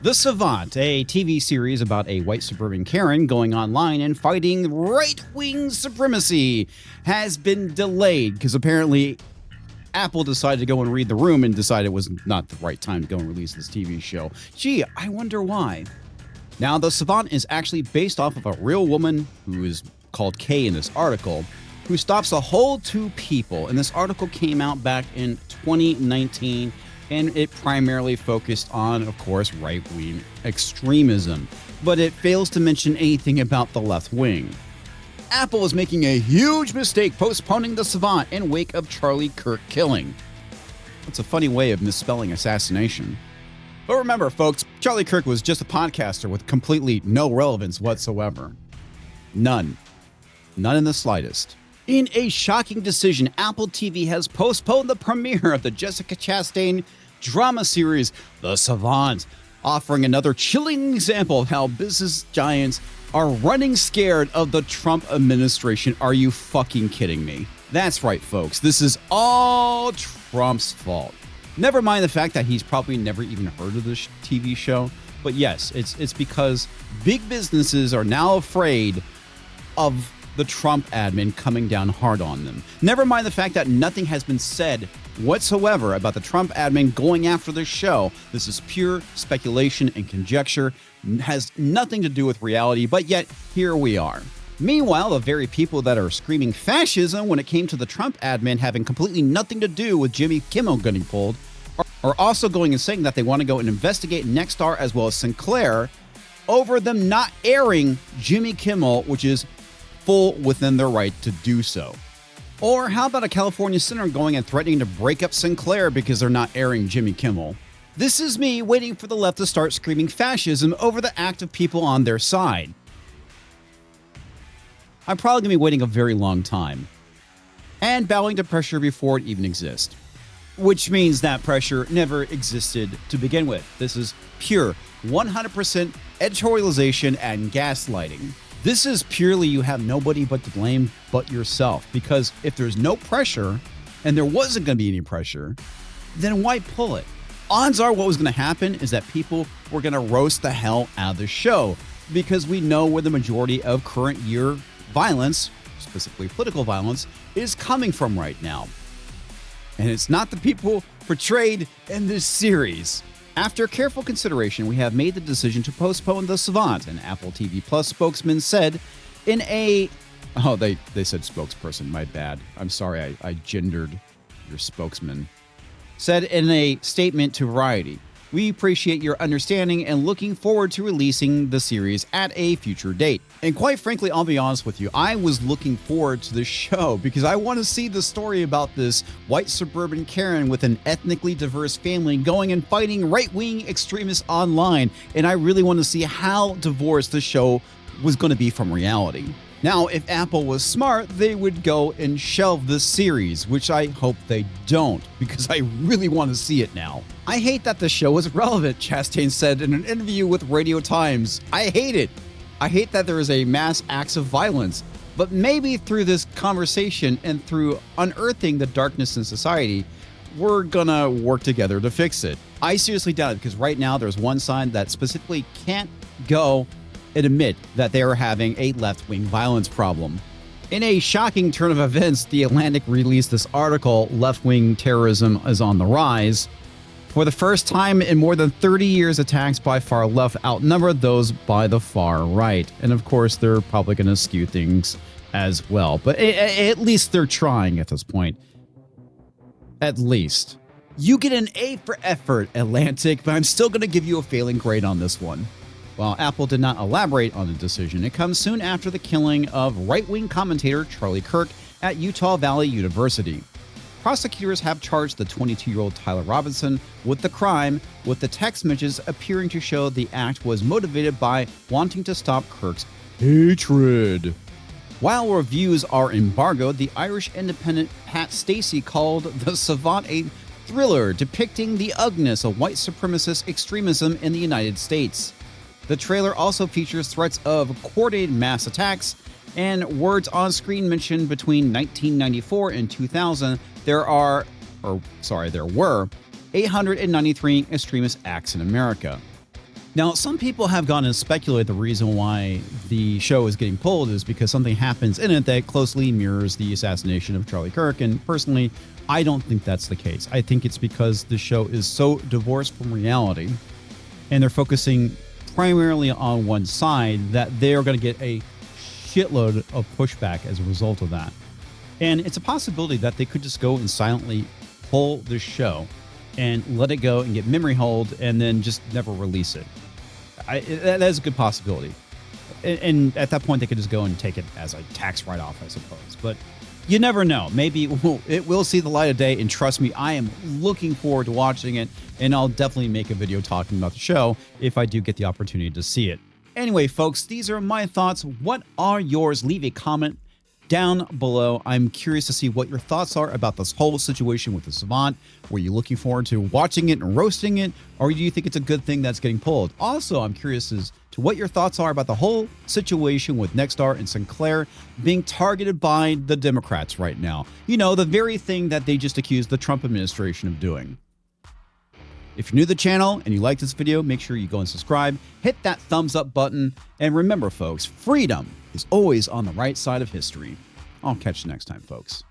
The Savant, a TV series about a white suburban Karen going online and fighting right-wing supremacy, has been delayed because apparently Apple decided to go and read the room and decided it was not the right time to go and release this TV show. Gee, I wonder why. Now, The Savant is actually based off of a real woman who is called Kay in this article, who stops a whole two people. And this article came out back in 2019, and it primarily focused on, of course, right-wing extremism. But it fails to mention anything about the left wing. Apple is making a huge mistake postponing The Savant in wake of Charlie Kirk killing. That's a funny way of misspelling assassination. But remember, folks, Charlie Kirk was just a podcaster with completely no relevance whatsoever. None. None in the slightest. In a shocking decision, Apple TV has postponed the premiere of the Jessica Chastain drama series, The Savant, offering another chilling example of how business giants are running scared of the Trump administration. Are you fucking kidding me? That's right, folks. This is all Trump's fault. Never mind the fact that he's probably never even heard of this TV show. But yes, it's because big businesses are now afraid of the Trump admin coming down hard on them. Never mind the fact that nothing has been said whatsoever about the Trump admin going after this show. This is pure speculation and conjecture, has nothing to do with reality, but yet here we are. Meanwhile, the very people that are screaming fascism when it came to the Trump admin having completely nothing to do with Jimmy Kimmel getting pulled are also going and saying that they want to go and investigate Nexstar as well as Sinclair over them not airing Jimmy Kimmel, which is full within their right to do so. Or how about a California senator going and threatening to break up Sinclair because they're not airing Jimmy Kimmel? This is me waiting for the left to start screaming fascism over the act of people on their side. I'm probably going to be waiting a very long time. And bowing to pressure before it even exists. Which means that pressure never existed to begin with. This is pure 100% editorialization and gaslighting. This is purely you have nobody but to blame but yourself. Because if there's no pressure, and there wasn't going to be any pressure, then why pull it? Odds are what was going to happen is that people were going to roast the hell out of the show. Because we know where the majority of current year violence, specifically political violence, is coming from right now. And it's not the people portrayed in this series. After careful consideration, we have made the decision to postpone The Savant, an Apple TV Plus spokesman said in a... Oh, they said spokesperson, my bad. I'm sorry, I gendered your spokesman. Said in a statement to Variety, "We appreciate your understanding and looking forward to releasing the series at a future date." And quite frankly, I'll be honest with you, I was looking forward to this show because I want to see the story about this white suburban Karen with an ethnically diverse family going and fighting right-wing extremists online. And I really want to see how divorced the show was going to be from reality. Now, if Apple was smart, they would go and shelve this series, which I hope they don't, because I really want to see it now. "I hate that the show is relevant," Chastain said in an interview with Radio Times. "I hate it. I hate that there is a mass acts of violence. But maybe through this conversation and through unearthing the darkness in society, we're gonna work together to fix it." I seriously doubt it, because right now there's one side that specifically can't go and admit that they are having a left-wing violence problem. In a shocking turn of events, The Atlantic released this article, "Left-Wing Terrorism is on the Rise." For the first time in more than 30 years, attacks by far left outnumber those by the far right. And of course, they're probably going to skew things as well. But at least they're trying at this point. At least. You get an A for effort, Atlantic, but I'm still going to give you a failing grade on this one. While Apple did not elaborate on the decision, it comes soon after the killing of right-wing commentator Charlie Kirk at Utah Valley University. Prosecutors have charged the 22-year-old Tyler Robinson with the crime, with the text messages appearing to show the act was motivated by wanting to stop Kirk's hatred. While reviews are embargoed, the Irish independent Pat Stacey called The Savant a thriller depicting the ugliness of white supremacist extremism in the United States. The trailer also features threats of coordinated mass attacks and words on screen mentioned between 1994 and 2000. There were 893 extremist acts in America. Now, some people have gone and speculated the reason why the show is getting pulled is because something happens in it that closely mirrors the assassination of Charlie Kirk. And personally, I don't think that's the case. I think it's because the show is so divorced from reality and they're focusing primarily on one side that they're going to get a shitload of pushback as a result of that. And it's a possibility that they could just go and silently pull the show and let it go and get memory hold and then just never release it. That is a good possibility. And at that point, they could just go and take it as a tax write-off, I suppose. But you never know. Maybe it will see the light of day. And trust me, I am looking forward to watching it. And I'll definitely make a video talking about the show if I do get the opportunity to see it. Anyway, folks, these are my thoughts. What are yours? Leave a comment down below. I'm curious to see what your thoughts are about this whole situation with the Savant. Were you looking forward to watching it and roasting it, or do you think it's a good thing that's getting pulled? Also, I'm curious as to what your thoughts are about the whole situation with Nexstar and Sinclair being targeted by the Democrats right now. You know, the very thing that they just accused the Trump administration of doing. If you're new to the channel and you like this video, make sure you go and subscribe, hit that thumbs up button, and remember, folks, freedom is always on the right side of history. I'll catch you next time, folks.